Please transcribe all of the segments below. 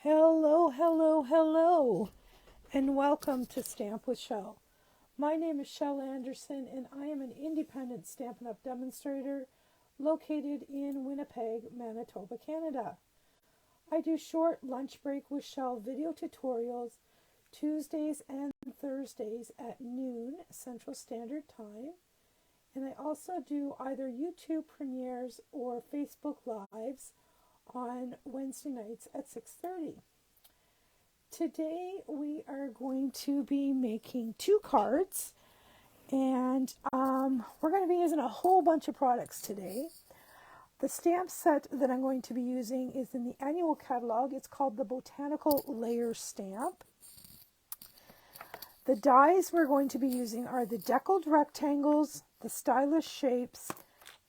Hello, hello, hello, and welcome to Stamp with Shel. My name is Shel Anderson, and I am an independent Stampin' Up! Demonstrator located in Winnipeg, Manitoba, Canada. I do short lunch break with Shel video tutorials Tuesdays and Thursdays at noon Central Standard Time, and I also do either YouTube premieres or Facebook Lives on Wednesday nights at 6:30. Today we are going to be making 2 cards, and we're going to be using a whole bunch of products today. The stamp set that I'm going to be using is in the annual catalog. It's called the Botanical Layer Stamp. The dies we're going to be using are the deckled rectangles, the stylish shapes,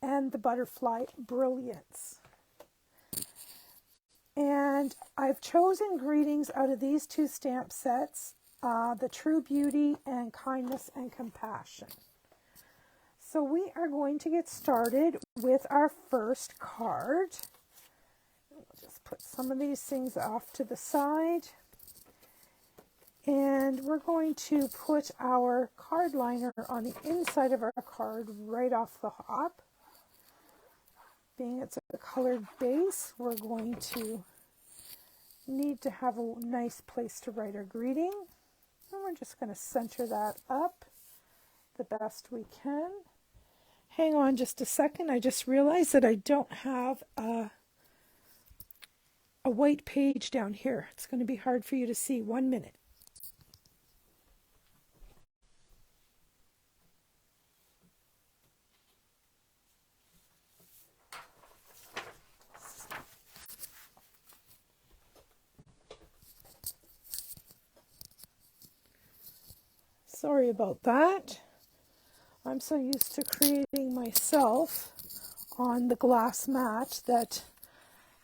and the butterfly brilliance. And I've chosen greetings out of these 2 stamp sets, the True Beauty and Kindness and Compassion. So we are going to get started with our first card. We'll just put some of these things off to the side. And we're going to put our card liner on the inside of our card right off the hop. Being it's a colored base, we're going to need to have a nice place to write our greeting. And we're just going to center that up the best we can. Hang on just a second. I just realized that I don't have a white page down here. It's going to be hard for you to see. 1 minute. Sorry about that. I'm so used to creating myself on the glass mat that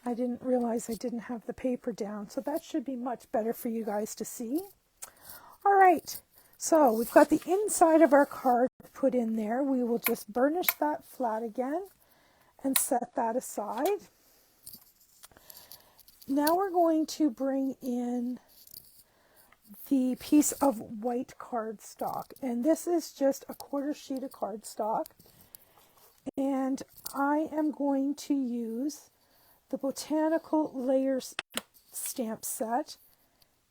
I didn't realize I didn't have the paper down. So that should be much better for you guys to see. All right, so we've got the inside of our card put in there. We will just burnish that flat again and set that aside. Now we're going to bring in the piece of white cardstock, and this is just a 1/4 sheet of cardstock, and I am going to use the Botanical Layers stamp set,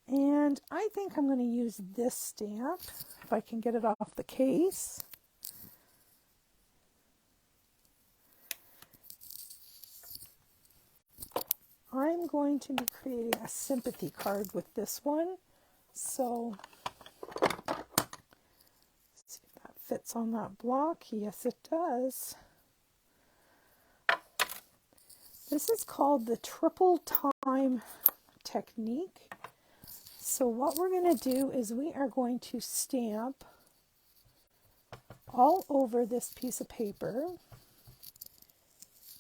and I think I'm going to use this stamp if I can get it off the case. I'm going to be creating a sympathy card with this one. So, let's see if that fits on that block. Yes, it does. This is called the triple time technique. So what we're going to do is we are going to stamp all over this piece of paper,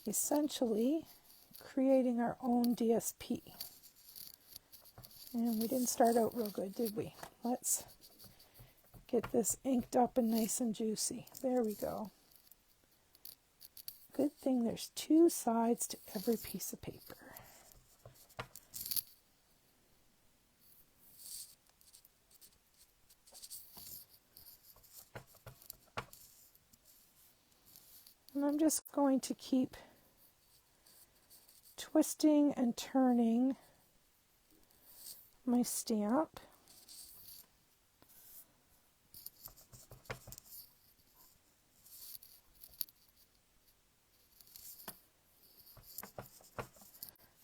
essentially creating our own DSP. And we didn't start out real good, did we? Let's get this inked up and nice and juicy. There we go. Good thing there's 2 sides to every piece of paper. And I'm just going to keep twisting and turning my stamp.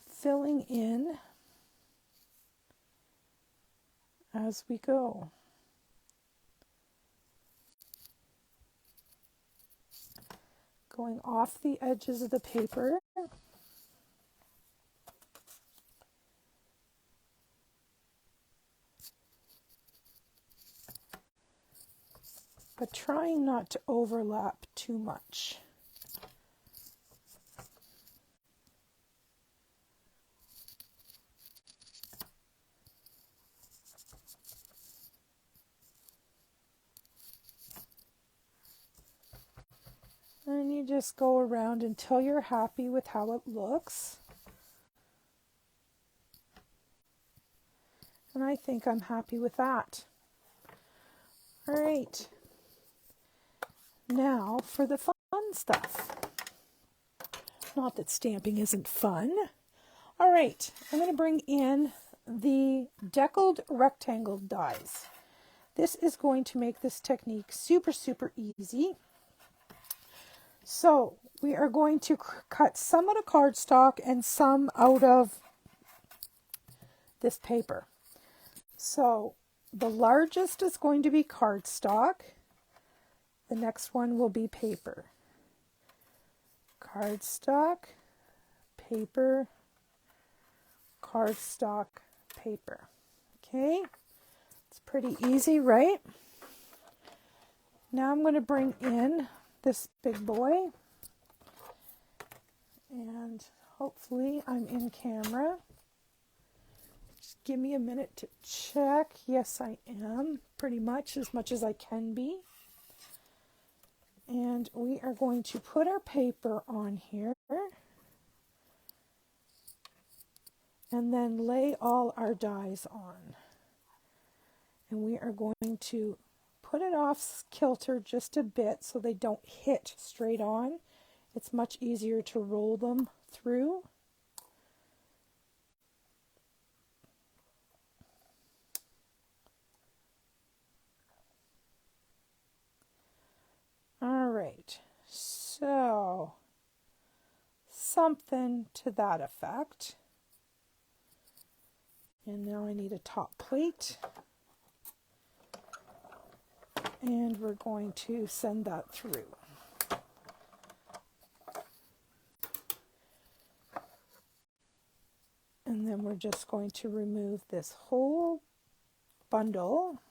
Filling in as we go. Going off the edges of the paper. But trying not to overlap too much. And you just go around until you're happy with how it looks. And I think I'm happy with that. All right. Now for the fun stuff. Not that stamping isn't fun. All right, I'm going to bring in the deckled rectangle dies. This is going to make this technique super, super easy. So we are going to cut some out of cardstock and some out of this paper. So the largest is going to be cardstock. The next one will be paper. Cardstock, paper, cardstock, paper. Okay, it's pretty easy, right? Now I'm going to bring in this big boy, and hopefully I'm in camera. Just give me a minute to check. Yes, I am, pretty much as I can be. And we are going to put our paper on here and then lay all our dies on. And we are going to put it off kilter just a bit so they don't hit straight on. It's much easier to roll them through. All right, so something to that effect. And now I need a top plate. And we're going to send that through. And then we're just going to remove this whole bundle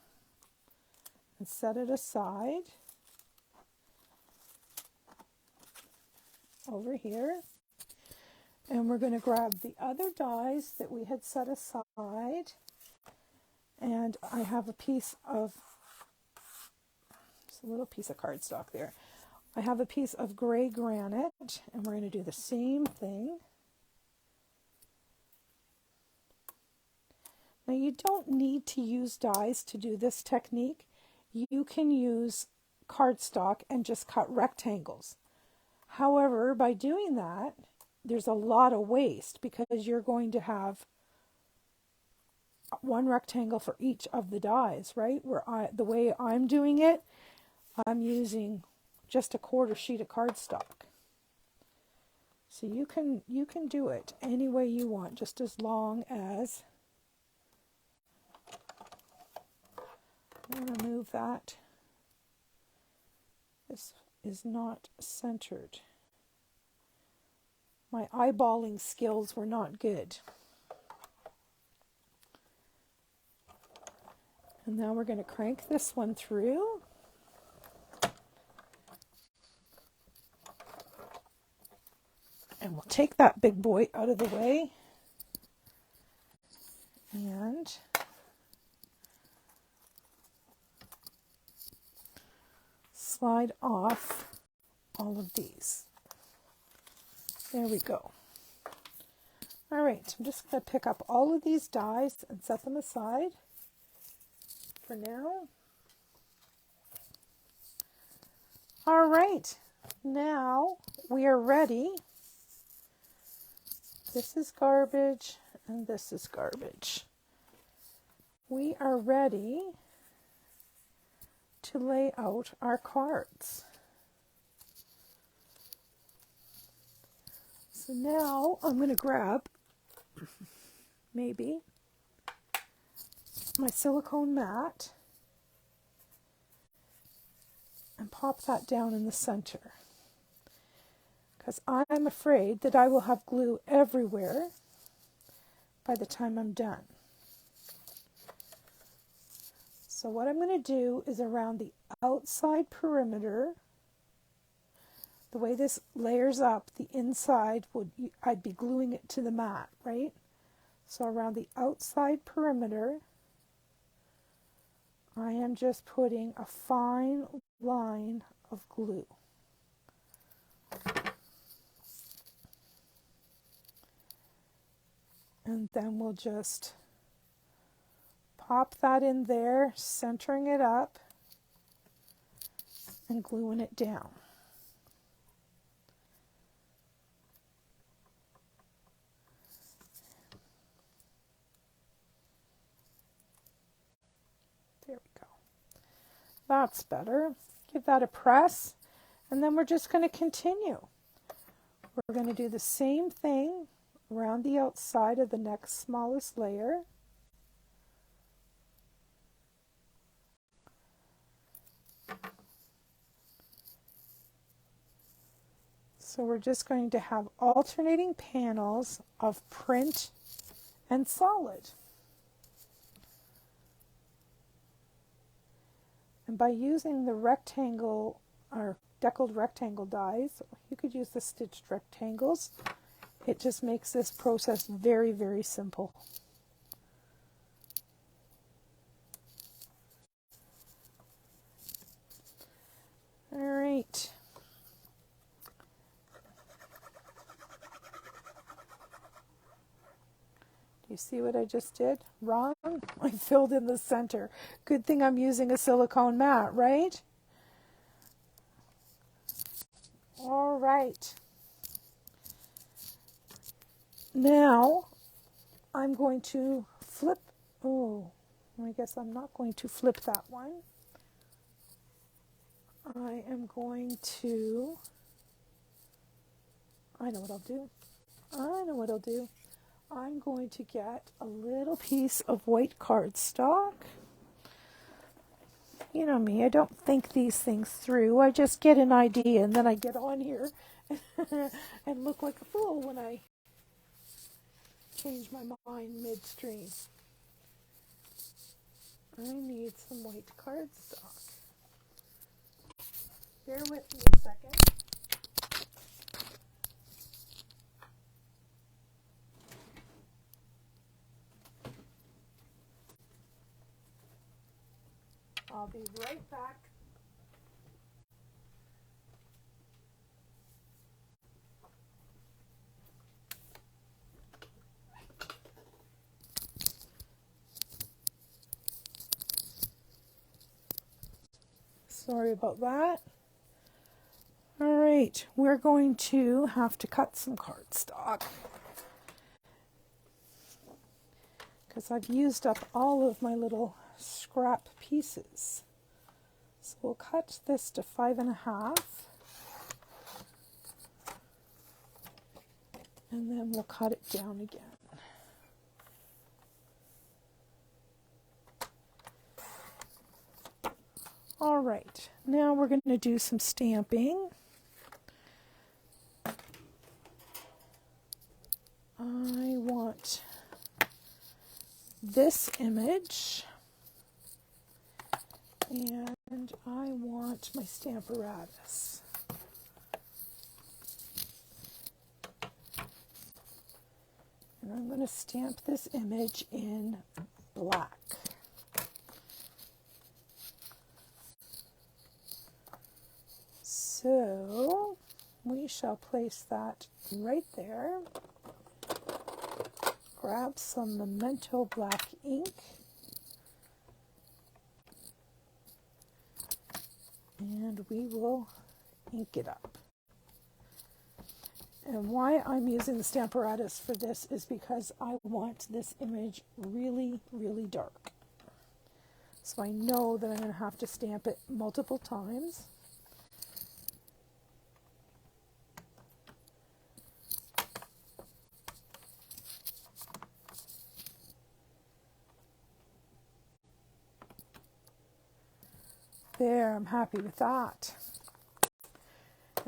and set it aside over here. And we're going to grab the other dies that we had set aside. And I have a little piece of cardstock there. I have a piece of gray granite, and we're going to do the same thing. Now you don't need to use dies to do this technique. You can use cardstock and just cut rectangles. However, by doing that, there's a lot of waste because you're going to have one rectangle for each of the dies, right? The way I'm doing it, I'm using just a quarter sheet of cardstock. So you can do it any way you want, just as long as I'm going to move that. This is not centered. My eyeballing skills were not good. And now we're going to crank this one through. And we'll take that big boy out of the way. And slide off all of these. There we go. All right, I'm just going to pick up all of these dies and set them aside for now. All right, now we are ready. This is garbage and this is garbage. We are ready to lay out our cards. So now I'm going to grab maybe my silicone mat and pop that down in the center, because I'm afraid that I will have glue everywhere by the time I'm done. So what I'm going to do is around the outside perimeter, the way this layers up, the inside I'd be gluing it to the mat, right? So around the outside perimeter, I am just putting a fine line of glue. And then we'll just pop that in there, centering it up and gluing it down. There we go. That's better. Give that a press, and then we're just going to continue. We're going to do the same thing around the outside of the next smallest layer. So we're just going to have alternating panels of print and solid. And by using the rectangle or deckled rectangle dies, you could use the stitched rectangles. It just makes this process very, very simple. All right. Do you see what I just did? Wrong? I filled in the center. Good thing I'm using a silicone mat, right? All right. Now I'm going to flip. Oh, I guess I'm not going to flip that one. I am going to, I know what I'll do. I'm going to get a little piece of white cardstock. You know me, I don't think these things through. I just get an idea and then I get on here and look like a fool when I change my mind midstream. I need some white cardstock. Bear with me a second. I'll be right back. Sorry about that. All right, we're going to have to cut some cardstock because I've used up all of my little scrap pieces. So we'll cut this to 5.5, and then we'll cut it down again. All right, now we're going to do some stamping. I want this image, and I want my Stamparatus. And I'm going to stamp this image in black. So we shall place that right there. Grab some Memento black ink and we will ink it up. And why I'm using the Stamparatus for this is because I want this image really, really dark. So I know that I'm going to have to stamp it multiple times. There, I'm happy with that.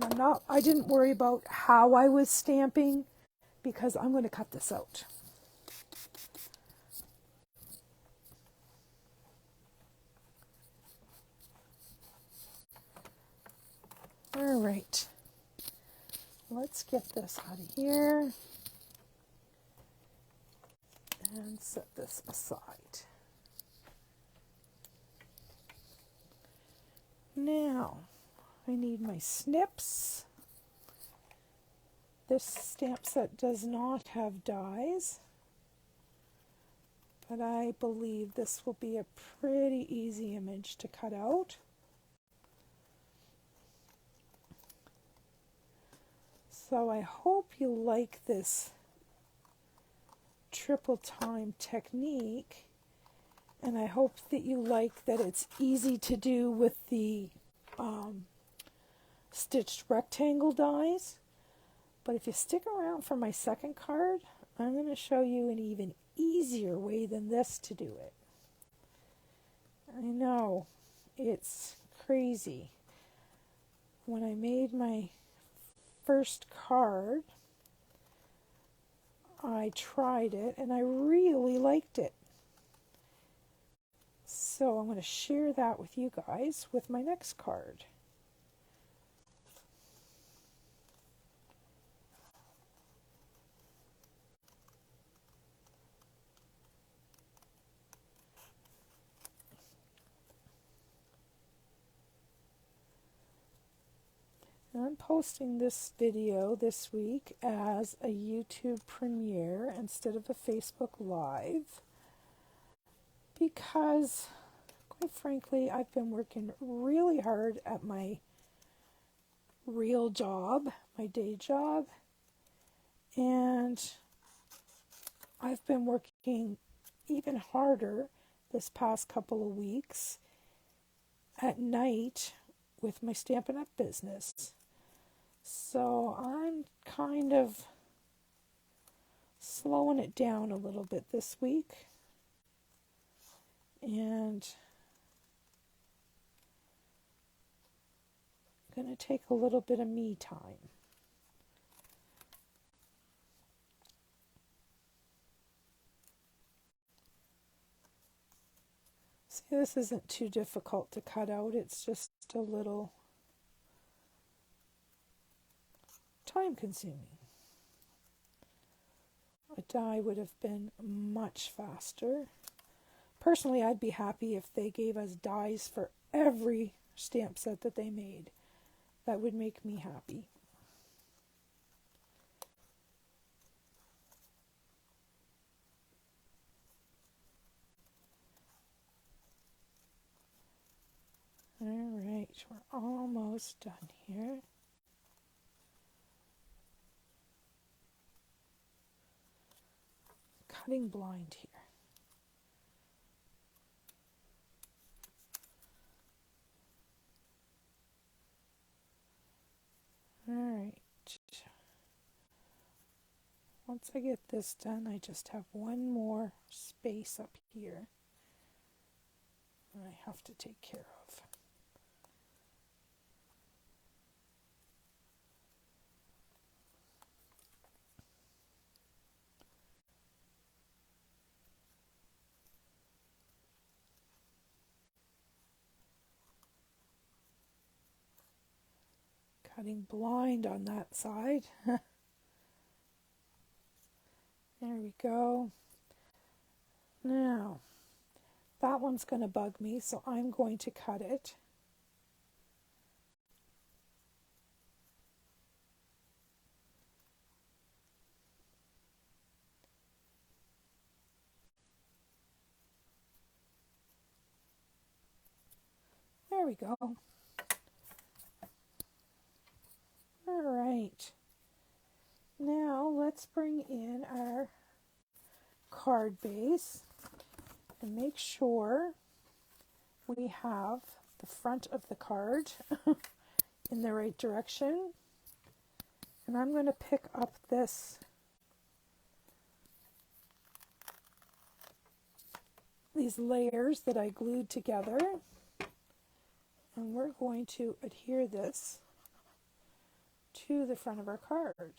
And I didn't worry about how I was stamping because I'm going to cut this out. All right. Let's get this out of here and set this aside. Now, I need my snips. This stamp set does not have dies, but I believe this will be a pretty easy image to cut out. So I hope you like this triple time technique, and I hope that you like that it's easy to do with the stitched rectangle dies. But if you stick around for my second card, I'm going to show you an even easier way than this to do it. I know, it's crazy. When I made my first card, I tried it and I really liked it. So I'm going to share that with you guys with my next card. I'm posting this video this week as a YouTube premiere instead of a Facebook Live because, quite frankly, I've been working really hard at my real job, my day job, and I've been working even harder this past couple of weeks at night with my Stampin' Up! Business. So I'm kind of slowing it down a little bit this week, and I'm going to take a little bit of me time. See, this isn't too difficult to cut out, it's just a little time consuming. A die would have been much faster. Personally, I'd be happy if they gave us dies for every stamp set that they made. That would make me happy. All right, we're almost done here. Cutting blind here. All right. Once I get this done, I just have one more space up here I have to take care of. Cutting blind on that side. There we go. Now, that one's going to bug me, so I'm going to cut it. There we go. All right. Now let's bring in our card base and make sure we have the front of the card in the right direction. And I'm going to pick up these layers that I glued together, and we're going to adhere this to the front of our card.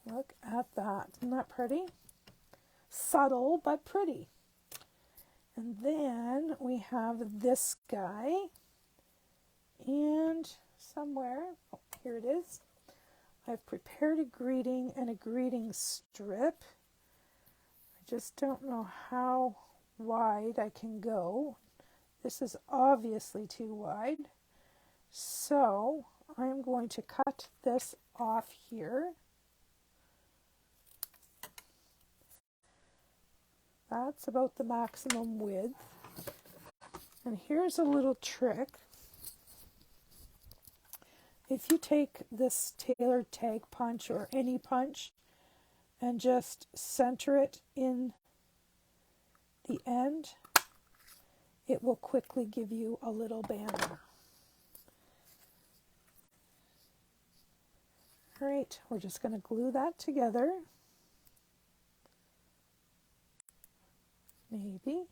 Look at that. Isn't that pretty? Subtle, but pretty. And then we have this guy. And somewhere, oh, here it is. I've prepared a greeting and a greeting strip. I just don't know how wide I can go This is obviously too wide. So I'm going to cut this off here. That's about the maximum width. And here's a little trick. If you take this tailored tag punch or any punch and just center it in the end, it will quickly give you a little banner. All right, we're just going to glue that together. Maybe.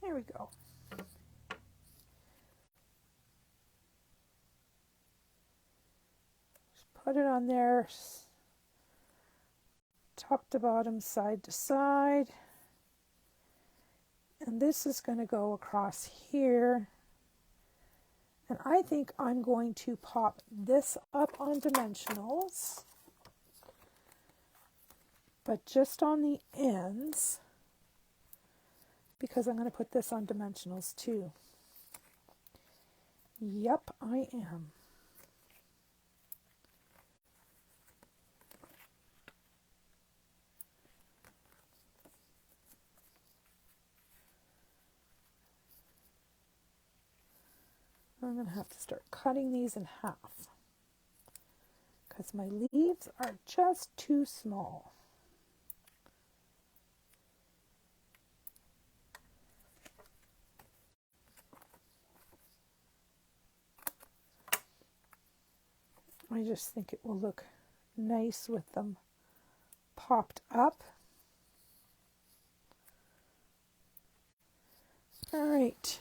There we go. Just put it on there, top to bottom, side to side. And this is going to go across here. And I think I'm going to pop this up on dimensionals, but just on the ends, because I'm going to put this on dimensionals too. Yep, I am. I'm going to have to start cutting these in half because my leaves are just too small. I just think it will look nice with them popped up. All right.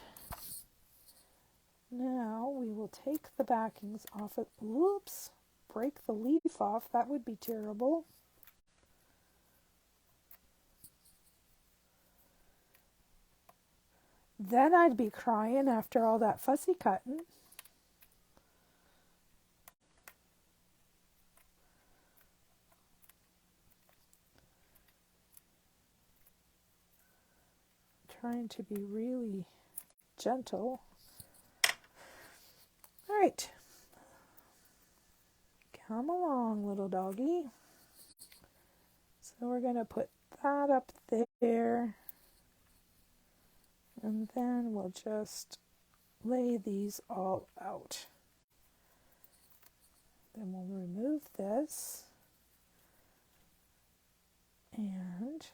Now we will take the backings off it. Whoops, break the leaf off. That would be terrible. Then I'd be crying after all that fussy cutting. Trying to be really gentle. All right, come along, little doggy. So we're going to put that up there, and then we'll just lay these all out. Then we'll remove this, and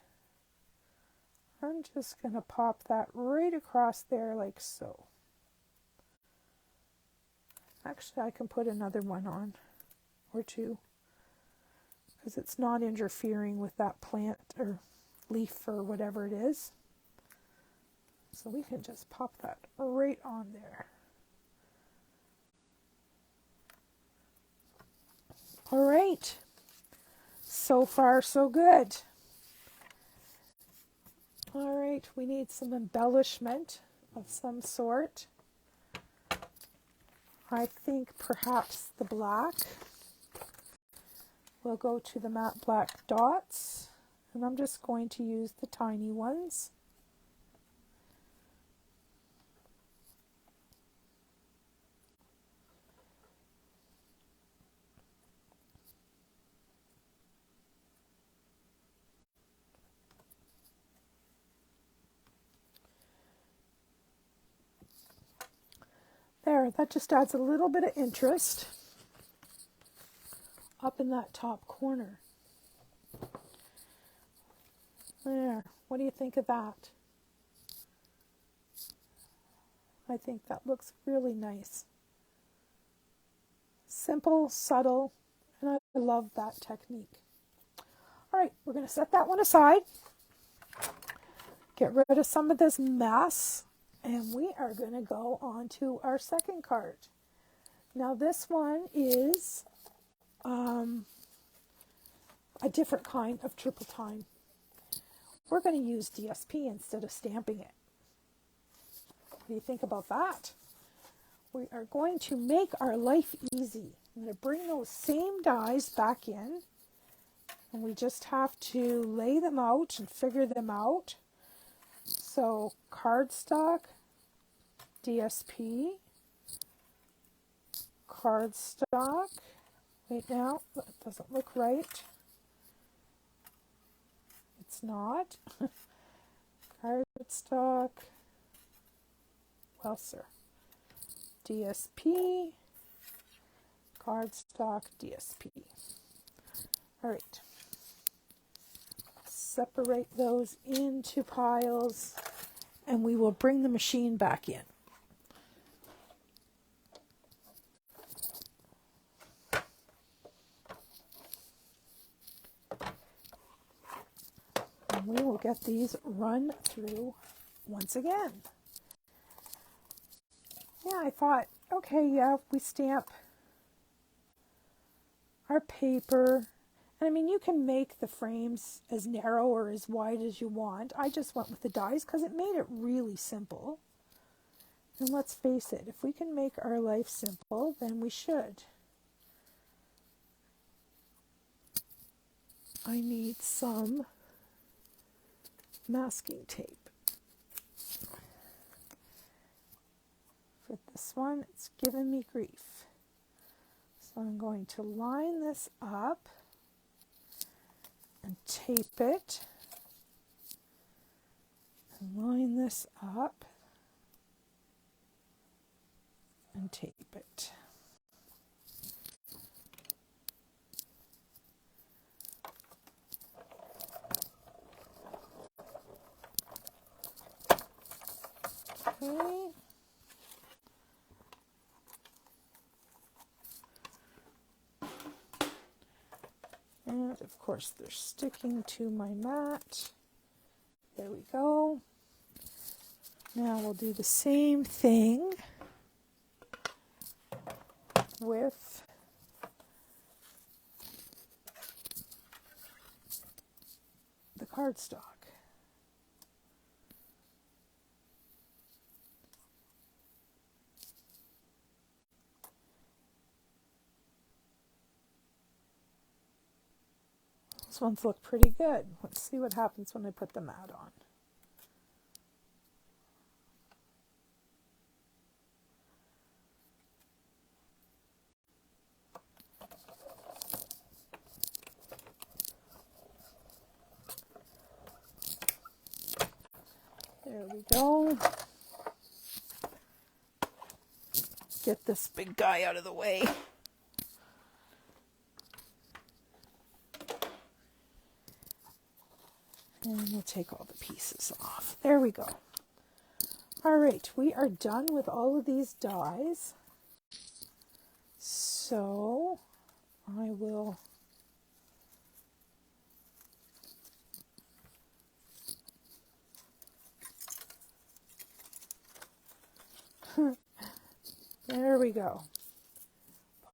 I'm just going to pop that right across there like so. Actually, I can put another one on, or two, because it's not interfering with that plant or leaf or whatever it is. So we can just pop that right on there. All right, so far so good. All right, we need some embellishment of some sort. I think perhaps the black. We'll go to the matte black dots, and I'm just going to use the tiny ones. There, that just adds a little bit of interest up in that top corner. There, what do you think of that? I think that looks really nice. Simple, subtle, and I love that technique. All right, we're going to set that one aside. Get rid of some of this mess. And we are going to go on to our second card. Now this one is a different kind of triple time. We're going to use DSP instead of stamping it. What do you think about that? We are going to make our life easy. I'm going to bring those same dies back in, and we just have to lay them out and figure them out. So cardstock, DSP, cardstock. Wait now, that doesn't look right. It's not. Cardstock, well, sir. DSP, cardstock, DSP. All right. Separate those into piles and we will bring the machine back in. And we will get these run through once again. Yeah, I thought, okay, yeah, we stamp our paper. And I mean, you can make the frames as narrow or as wide as you want. I just went with the dies because it made it really simple. And let's face it, if we can make our life simple, then we should. I need some masking tape. For this one, it's giving me grief. So I'm going to line this up and tape it. And line this up and tape it. Okay. And of course they're sticking to my mat. There we go. Now we'll do the same thing with the cardstock. These ones look pretty good. Let's see what happens when I put the mat on. There we go. Get this big guy out of the way. And we'll take all the pieces off. There we go. All right, we are done with all of these dies. So I will there we go.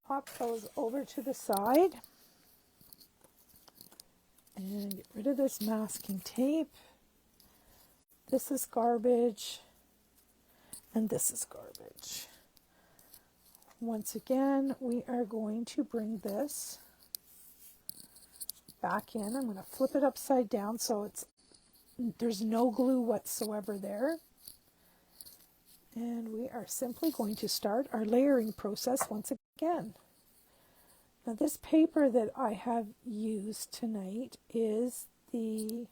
Pop those over to the side and get rid of this masking tape. This is garbage and this is garbage. Once again, we are going to bring this back in. I'm going to flip it upside down so there's no glue whatsoever there. And we are simply going to start our layering process once again. Now this paper that I have used tonight is the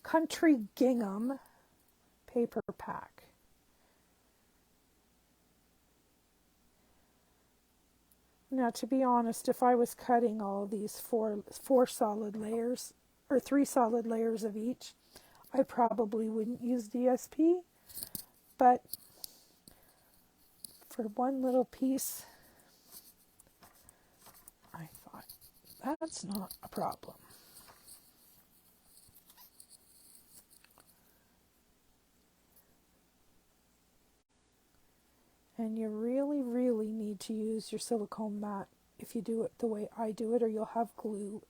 Country Gingham paper pack. Now to be honest, if I was cutting all these four solid layers or 3 solid layers of each, I probably wouldn't use DSP. But for one little piece, I thought that's not a problem. And you really, really need to use your silicone mat if you do it the way I do it, or you'll have glue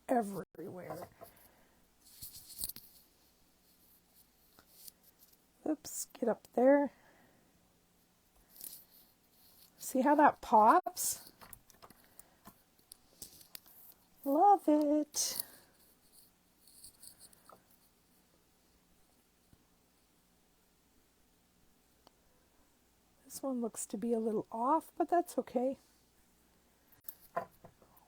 everywhere. Oops, get up there. See how that pops? Love it. This one looks to be a little off, but that's okay.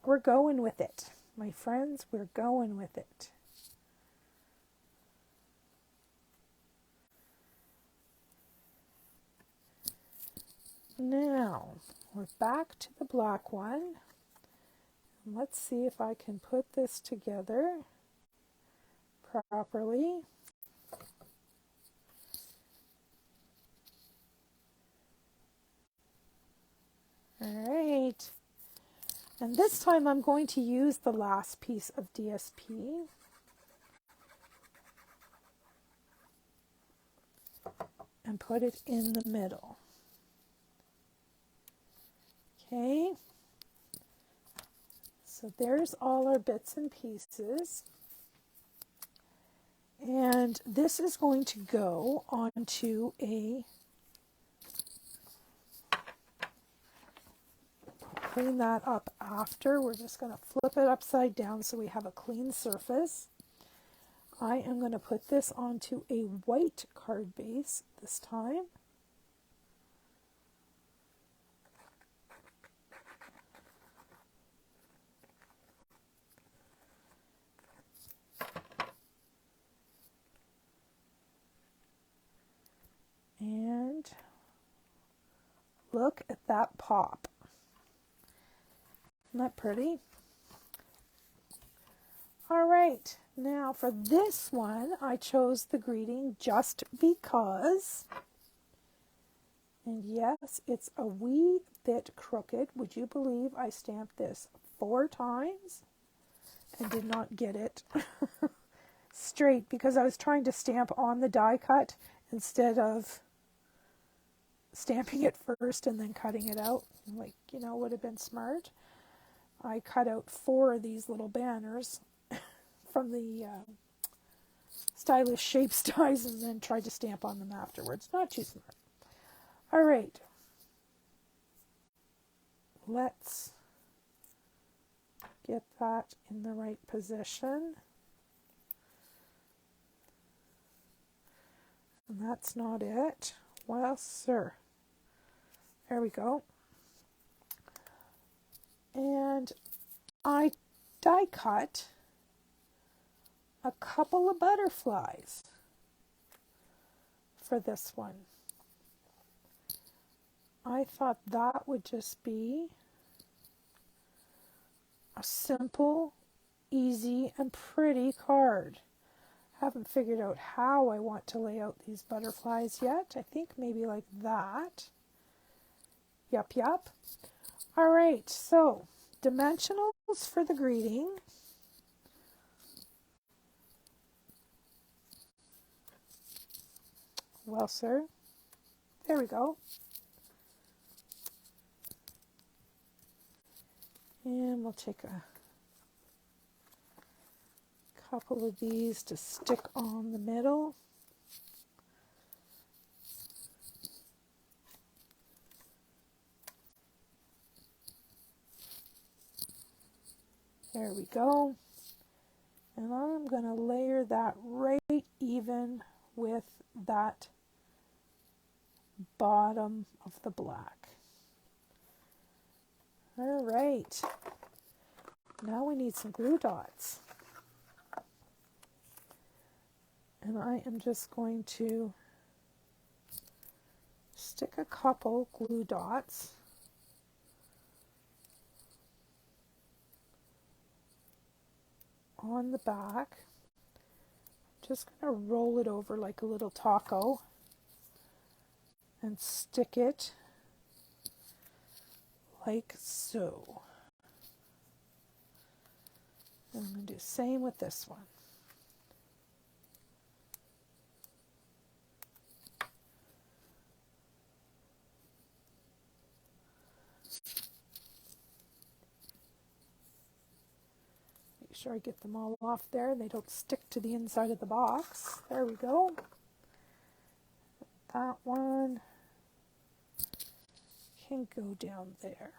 We're going with it, my friends. We're going with it. Now, we're back to the black one. Let's see if I can put this together properly. All right. And this time I'm going to use the last piece of DSP. And put it in the middle. Okay. So there's all our bits and pieces. And this is going to go onto a, clean that up after. We're just going to flip it upside down so we have a clean surface. I am going to put this onto a white card base this time. And look at that pop. Isn't that pretty? All right, now for this one, I chose the greeting just because. And yes, it's a wee bit crooked. Would you believe I stamped this 4 times and did not get it straight because I was trying to stamp on the die cut instead of stamping it first and then cutting it out, like, you know, would have been smart. I cut out 4 of these little banners from the Stylish Shapes dies and then tried to stamp on them afterwards. Not too smart. All right. Let's get that in the right position. And that's not it. Well, sir. There we go. And I die cut a couple of butterflies for this one. I thought that would just be a simple, easy, and pretty card. Haven't figured out how I want to lay out these butterflies yet. I think maybe like that. Yup, yup. All right, so dimensionals for the greeting. Well, sir, there we go. And we'll take a couple of these to stick on the middle. There we go. And I'm going to layer that right even with that bottom of the black. All right. Now we need some glue dots. And I am just going to stick a couple glue dots on the back. Just going to roll it over like a little taco and stick it like so. And I'm going to do the same with this one. Make sure I get them all off there. They don't stick to the inside of the box. There we go. That one can go down there.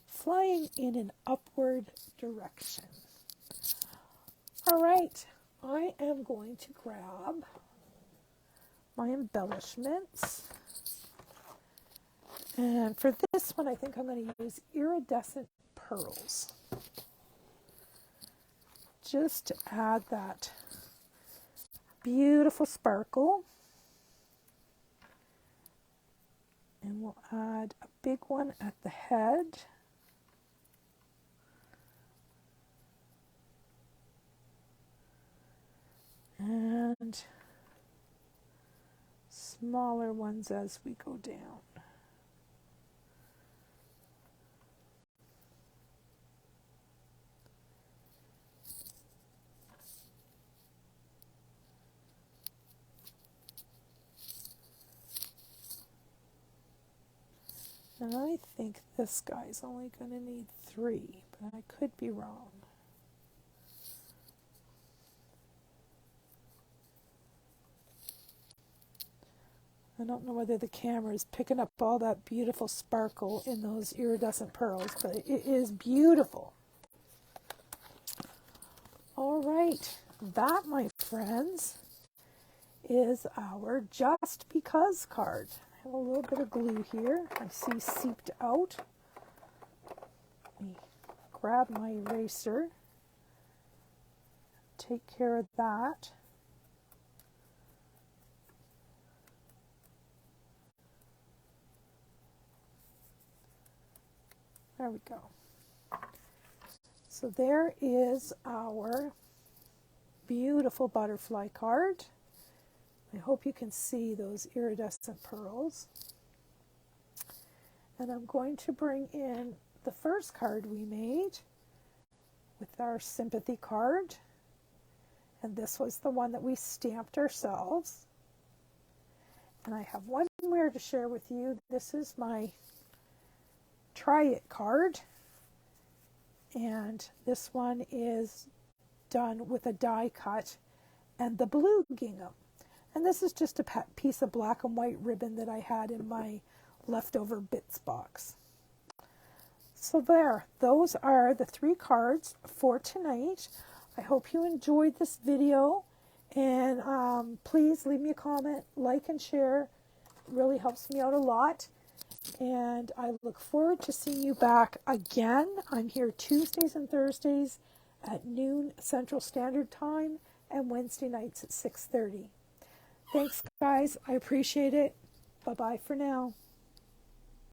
Flying in an upward direction. All right, I am going to grab my embellishments And for this one, I think I'm going to use iridescent pearls. Just to add that beautiful sparkle. And we'll add a big one at the head. And smaller ones as we go down. And I think this guy's only going to need 3, but I could be wrong. I don't know whether the camera is picking up all that beautiful sparkle in those iridescent pearls, but it is beautiful. All right, that, my friends, is our Just Because card. I have a little bit of glue here. I see seeped out. Let me grab my eraser. Take care of that. There we go. So there is our beautiful butterfly card. I hope you can see those iridescent pearls. And I'm going to bring in the first card we made with our sympathy card. And this was the one that we stamped ourselves. And I have one more to share with you. This is my Try It card. And this one is done with a die cut and the blue gingham. And this is just a piece of black and white ribbon that I had in my leftover bits box. So there, those are the 3 cards for tonight. I hope you enjoyed this video, and please leave me a comment, like and share. It really helps me out a lot. And I look forward to seeing you back again. I'm here Tuesdays and Thursdays at noon Central Standard Time and Wednesday nights at 6:30. Thanks, guys. I appreciate it. Bye-bye for now.